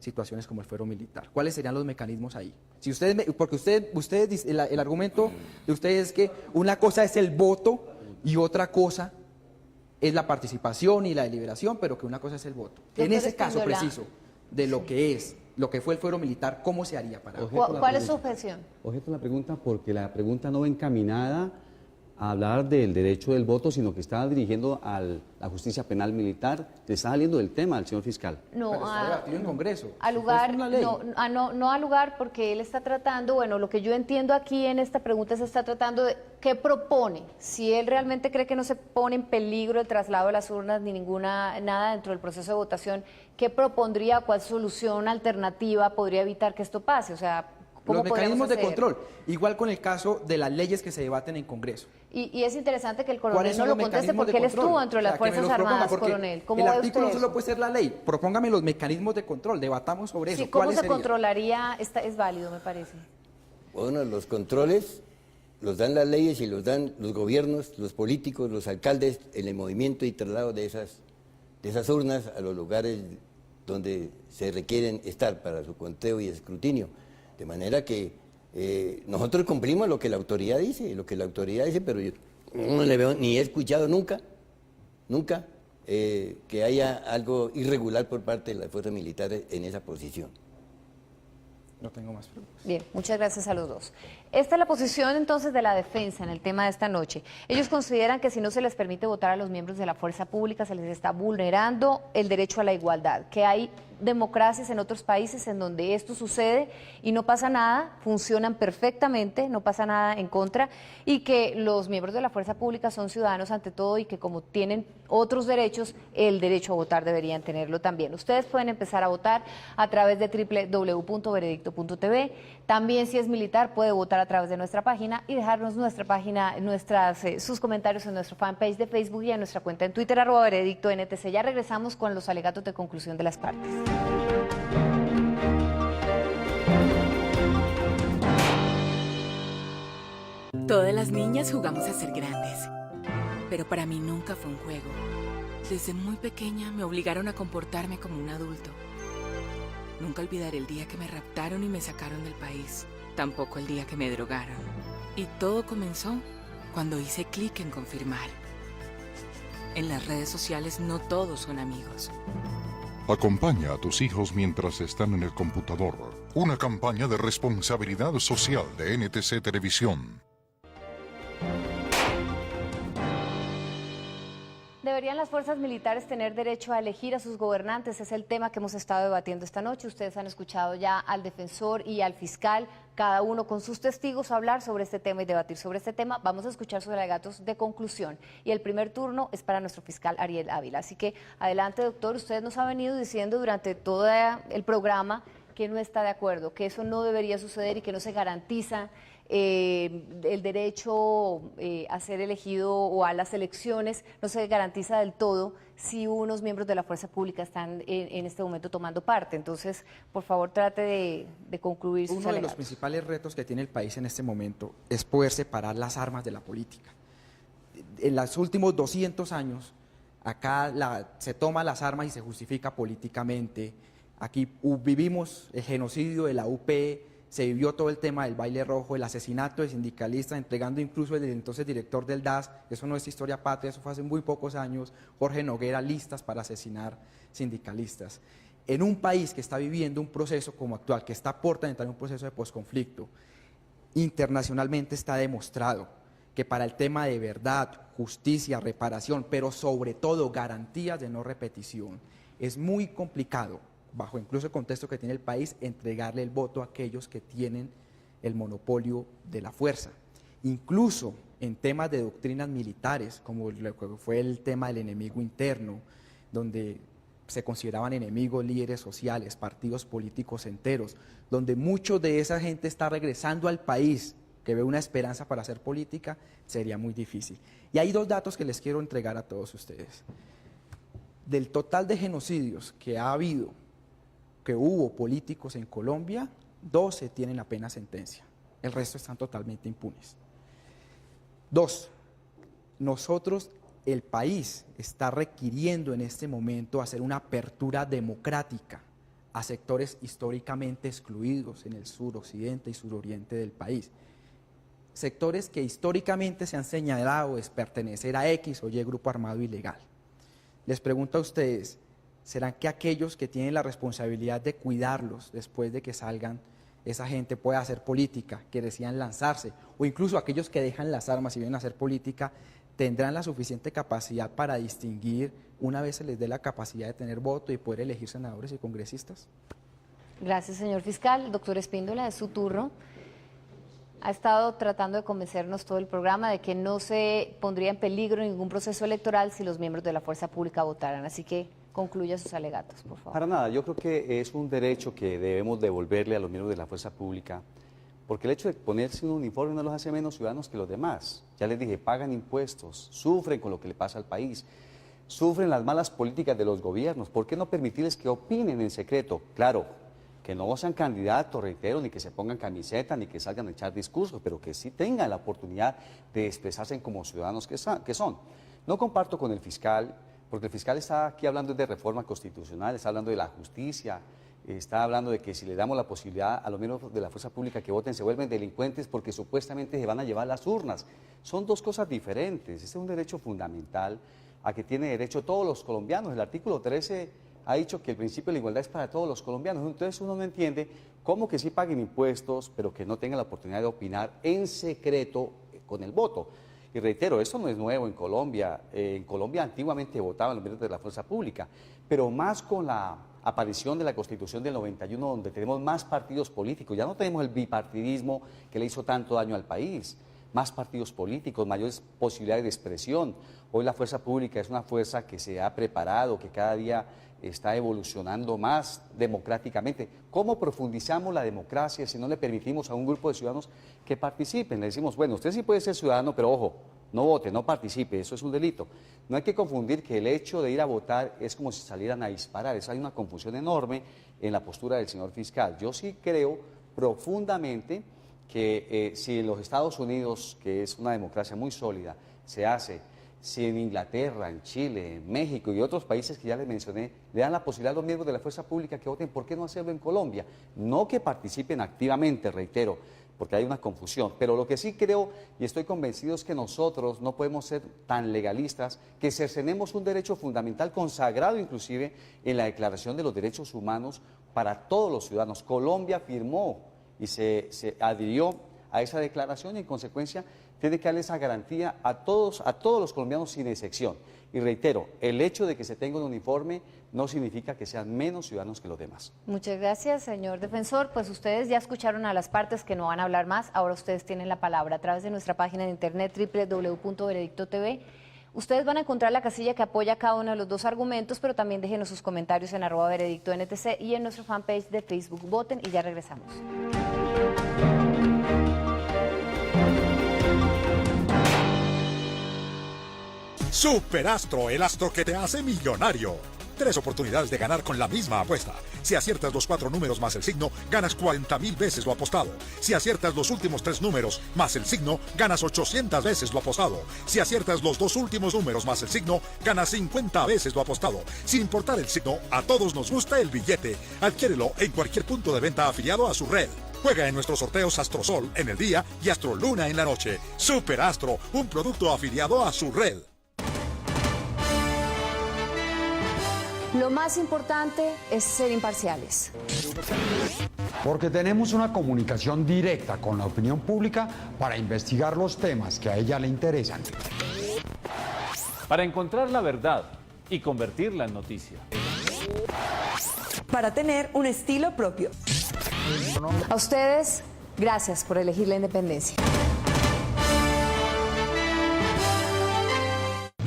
situaciones como el fuero militar? ¿Cuáles serían los mecanismos ahí? Si ustedes, porque ustedes el argumento de ustedes es que una cosa es el voto y otra cosa es la participación y la deliberación, pero que una cosa es el voto. En ese caso preciso de lo que fue el fuero militar, ¿cómo se haría para? ¿Cuál es su objeción? Objeto la pregunta porque la pregunta no va encaminada a hablar del derecho del voto, sino que está dirigiendo a la justicia penal militar. Le está saliendo del tema al señor fiscal. No, está debatido en Congreso. Al lugar, no al lugar, porque él está tratando, bueno, lo que yo entiendo aquí en esta pregunta se está tratando de qué propone, si él realmente cree que no se pone en peligro el traslado de las urnas ni nada dentro del proceso de votación, ¿qué propondría, cuál solución alternativa podría evitar que esto pase? O sea, los mecanismos de control, igual con el caso de las leyes que se debaten en Congreso. Y es interesante que el coronel no lo conteste porque él estuvo dentro de las Fuerzas Armadas, coronel. ¿Cómo el ve artículo usted no solo eso? puede ser la ley, propóngame los mecanismos de control, debatamos sobre eso. Sí, ¿cómo se serían? controlaría? Es válido, me parece. Bueno, los controles los dan las leyes y los dan los gobiernos, los políticos, los alcaldes en el movimiento y traslado de esas urnas a los lugares donde se requieren estar para su conteo y escrutinio. De manera que nosotros cumplimos lo que la autoridad dice, pero yo no le veo, ni he escuchado nunca, que haya algo irregular por parte de las fuerzas militares en esa posición. No tengo más preguntas. Bien, muchas gracias a los dos. Esta es la posición entonces de la defensa en el tema de esta noche. Ellos consideran que si no se les permite votar a los miembros de la fuerza pública se les está vulnerando el derecho a la igualdad, que hay democracias en otros países en donde esto sucede y no pasa nada, funcionan perfectamente, no pasa nada en contra, y que los miembros de la fuerza pública son ciudadanos ante todo y que como tienen otros derechos, el derecho a votar deberían tenerlo también. Ustedes pueden empezar a votar a través de www.veredicto.tv. También si es militar puede votar a través de nuestra página y dejarnos sus comentarios en nuestro fanpage de Facebook y en nuestra cuenta en Twitter @veredicto_NTC. Ya regresamos con los alegatos de conclusión de las partes. Todas las niñas jugamos a ser grandes, pero para mí nunca fue un juego. Desde muy pequeña me obligaron a comportarme como un adulto. Nunca olvidaré el día que me raptaron y me sacaron del país, tampoco el día que me drogaron. Y todo comenzó cuando hice clic en confirmar. En las redes sociales no todos son amigos. Acompaña a tus hijos mientras están en el computador. Una campaña de responsabilidad social de NTC Televisión. ¿Deberían las fuerzas militares tener derecho a elegir a sus gobernantes? Es el tema que hemos estado debatiendo esta noche. Ustedes han escuchado ya al defensor y al fiscal, cada uno con sus testigos, hablar sobre este tema y debatir sobre este tema. Vamos a escuchar sus alegatos de conclusión. Y el primer turno es para nuestro fiscal Ariel Ávila. Así que adelante, doctor. Usted nos ha venido diciendo durante todo el programa que no está de acuerdo, que eso no debería suceder y que no se garantiza el derecho a ser elegido o a las elecciones, no se garantiza del todo si unos miembros de la fuerza pública están en este momento tomando parte. Entonces, por favor, trate de concluir sus alegatos. Uno de los principales retos que tiene el país en este momento es poder separar las armas de la política. En los últimos 200 años, acá se toman las armas y se justifica políticamente. Aquí vivimos el genocidio de la UP, se vivió todo el tema del baile rojo, el asesinato de sindicalistas, entregando incluso el entonces director del DAS, eso no es historia patria, eso fue hace muy pocos años, Jorge Noguera, listas para asesinar sindicalistas. En un país que está viviendo un proceso como actual, que está por entrar en un proceso de posconflicto, internacionalmente está demostrado que para el tema de verdad, justicia, reparación, pero sobre todo garantías de no repetición, es muy complicado, bajo incluso el contexto que tiene el país, entregarle el voto a aquellos que tienen el monopolio de la fuerza. Incluso en temas de doctrinas militares, como lo que fue el tema del enemigo interno, donde se consideraban enemigos líderes sociales, partidos políticos enteros, donde mucho de esa gente está regresando al país, que ve una esperanza para hacer política, sería muy difícil. Y hay 2 datos que les quiero entregar a todos ustedes. Del total de genocidios que ha habido, que hubo políticos en Colombia, 12 tienen apenas sentencia. El resto están totalmente impunes. 2, nosotros, el país, está requiriendo en este momento hacer una apertura democrática a sectores históricamente excluidos en el suroccidente y suroriente del país. Sectores que históricamente se han señalado de pertenecer a X o Y grupo armado ilegal. Les pregunto a ustedes, ¿serán que aquellos que tienen la responsabilidad de cuidarlos después de que salgan, esa gente pueda hacer política, que decían lanzarse, o incluso aquellos que dejan las armas y vienen a hacer política, tendrán la suficiente capacidad para distinguir, una vez se les dé la capacidad de tener voto y poder elegir senadores y congresistas? Gracias, señor fiscal. Doctor Espíndola, es su turno. Ha estado tratando de convencernos todo el programa de que no se pondría en peligro ningún proceso electoral si los miembros de la fuerza pública votaran. Así que concluya sus alegatos, por favor. Para nada, yo creo que es un derecho que debemos devolverle a los miembros de la fuerza pública, porque el hecho de ponerse un uniforme no los hace menos ciudadanos que los demás. Ya les dije, pagan impuestos, sufren con lo que le pasa al país, sufren las malas políticas de los gobiernos. ¿Por qué no permitirles que opinen en secreto? Claro, que no sean candidatos, reitero, ni que se pongan camiseta, ni que salgan a echar discursos, pero que sí tengan la oportunidad de expresarse como ciudadanos que son. No comparto con el fiscal, porque el fiscal está aquí hablando de reforma constitucional, está hablando de la justicia, está hablando de que si le damos la posibilidad a los miembros de la fuerza pública que voten, se vuelven delincuentes porque supuestamente se van a llevar las urnas. Son 2 cosas diferentes. Este es un derecho fundamental a que tiene derecho todos los colombianos. El artículo 13 ha dicho que el principio de la igualdad es para todos los colombianos. Entonces uno no entiende cómo que sí paguen impuestos, pero que no tengan la oportunidad de opinar en secreto con el voto. Y reitero, esto no es nuevo en Colombia. En Colombia antiguamente votaban los miembros de la fuerza pública, pero más con la aparición de la Constitución del 91, donde tenemos más partidos políticos. Ya no tenemos el bipartidismo que le hizo tanto daño al país. Más partidos políticos, mayores posibilidades de expresión. Hoy la fuerza pública es una fuerza que se ha preparado, que cada día está evolucionando más democráticamente. ¿Cómo profundizamos la democracia si no le permitimos a un grupo de ciudadanos que participen? Le decimos, bueno, usted sí puede ser ciudadano, pero ojo, no vote, no participe, eso es un delito. No hay que confundir que el hecho de ir a votar es como si salieran a disparar. Eso hay una confusión enorme en la postura del señor fiscal. Yo sí creo profundamente que si en los Estados Unidos, que es una democracia muy sólida, se hace, si en Inglaterra, en Chile, en México y otros países que ya les mencioné, le dan la posibilidad a los miembros de la fuerza pública que voten, ¿por qué no hacerlo en Colombia? No que participen activamente, reitero, porque hay una confusión, pero lo que sí creo y estoy convencido es que nosotros no podemos ser tan legalistas que cercenemos un derecho fundamental consagrado inclusive en la Declaración de los Derechos Humanos para todos los ciudadanos. Colombia firmó y se adhirió a esa declaración y en consecuencia tiene que darle esa garantía a todos los colombianos sin excepción. Y reitero, el hecho de que se tenga un uniforme no significa que sean menos ciudadanos que los demás. Muchas gracias, señor defensor. Pues ustedes ya escucharon a las partes que no van a hablar más. Ahora ustedes tienen la palabra a través de nuestra página de internet www.veredicto.tv. Ustedes van a encontrar la casilla que apoya cada uno de los 2 argumentos, pero también déjenos sus comentarios en @veredicto_NTC y en nuestro fanpage de Facebook. Voten y ya regresamos. Superastro, el astro que te hace millonario. 3 oportunidades de ganar con la misma apuesta. Si aciertas los 4 números más el signo, ganas 40,000 veces lo apostado. Si aciertas los últimos 3 números más el signo, ganas 800 veces lo apostado. Si aciertas los 2 últimos números más el signo, ganas 50 veces lo apostado. Sin importar el signo, a todos nos gusta el billete. Adquiérelo en cualquier punto de venta afiliado a su red. Juega en nuestros sorteos Astrosol en el día y Astroluna en la noche. Superastro, un producto afiliado a su red. Lo más importante es ser imparciales. Porque tenemos una comunicación directa con la opinión pública para investigar los temas que a ella le interesan. Para encontrar la verdad y convertirla en noticia. Para tener un estilo propio. A ustedes, gracias por elegir la independencia.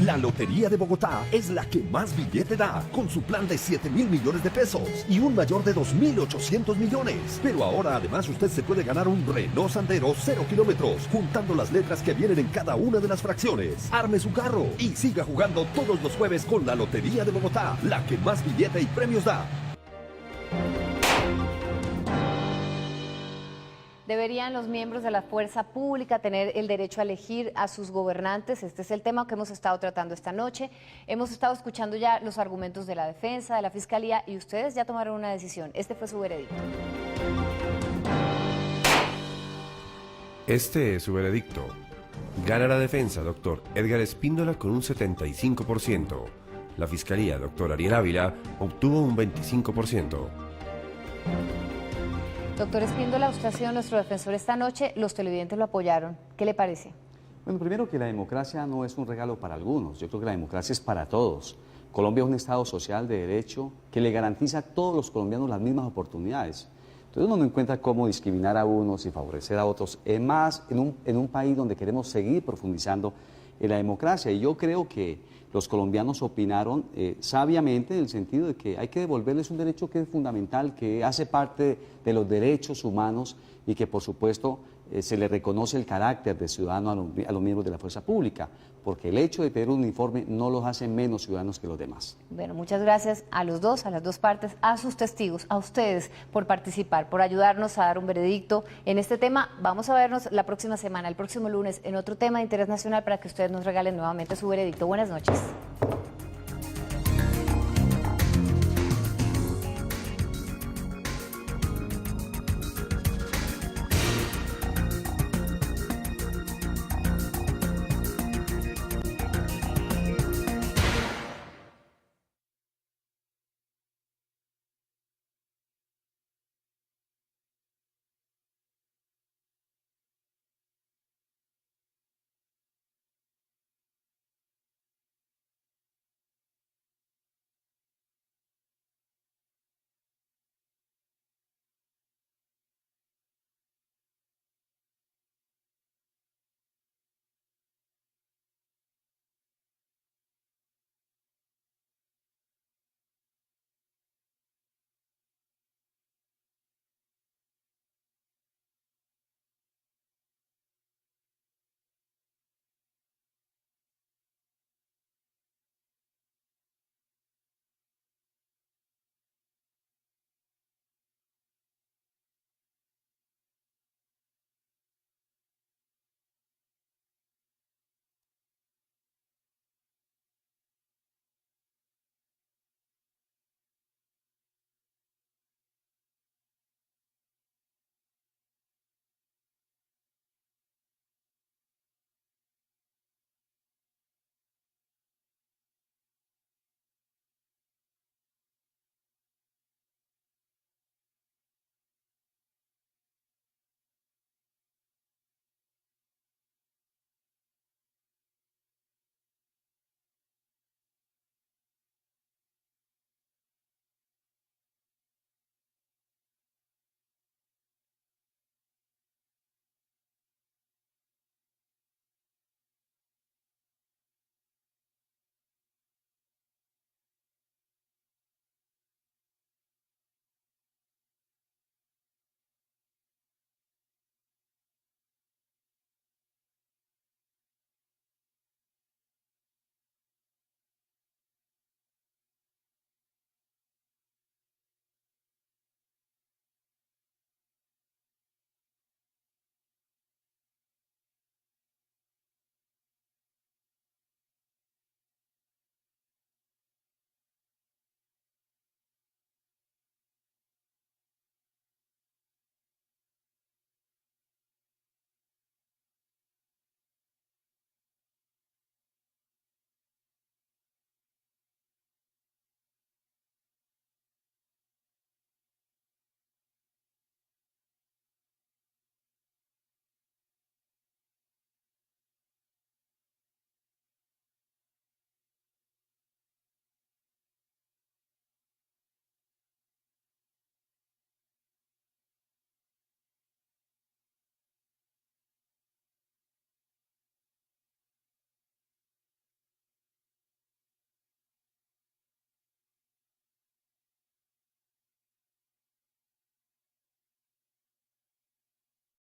La Lotería de Bogotá es la que más billete da, con su plan de 7.000 millones de pesos y un mayor de 2.800 millones. Pero ahora además usted se puede ganar un Renault Sandero 0 kilómetros, juntando las letras que vienen en cada una de las fracciones. Arme su carro y siga jugando todos los jueves con la Lotería de Bogotá, la que más billete y premios da. ¿Deberían los miembros de la fuerza pública tener el derecho a elegir a sus gobernantes? Este es el tema que hemos estado tratando esta noche. Hemos estado escuchando ya los argumentos de la defensa, de la fiscalía, y ustedes ya tomaron una decisión. Este fue su veredicto. Este es su veredicto. Gana la defensa, doctor Edgar Espíndola, con un 75%. La fiscalía, doctor Ariel Ávila, obtuvo un 25%. Doctor Espíndola, usted ha sido nuestro defensor esta noche, los televidentes lo apoyaron. ¿Qué le parece? Bueno, primero que la democracia no es un regalo para algunos, yo creo que la democracia es para todos. Colombia es un Estado social de derecho que le garantiza a todos los colombianos las mismas oportunidades. Entonces uno no encuentra cómo discriminar a unos y favorecer a otros, es más en un país donde queremos seguir profundizando en la democracia. Y yo creo que los colombianos opinaron sabiamente, en el sentido de que hay que devolverles un derecho que es fundamental, que hace parte de los derechos humanos y que por supuesto se le reconoce el carácter de ciudadano a los miembros de la fuerza pública, porque el hecho de tener un uniforme no los hace menos ciudadanos que los demás. Bueno, muchas gracias a los dos, a las dos partes, a sus testigos, a ustedes por participar, por ayudarnos a dar un veredicto en este tema. Vamos a vernos la próxima semana, el próximo lunes, en otro tema de interés nacional para que ustedes nos regalen nuevamente su veredicto. Buenas noches.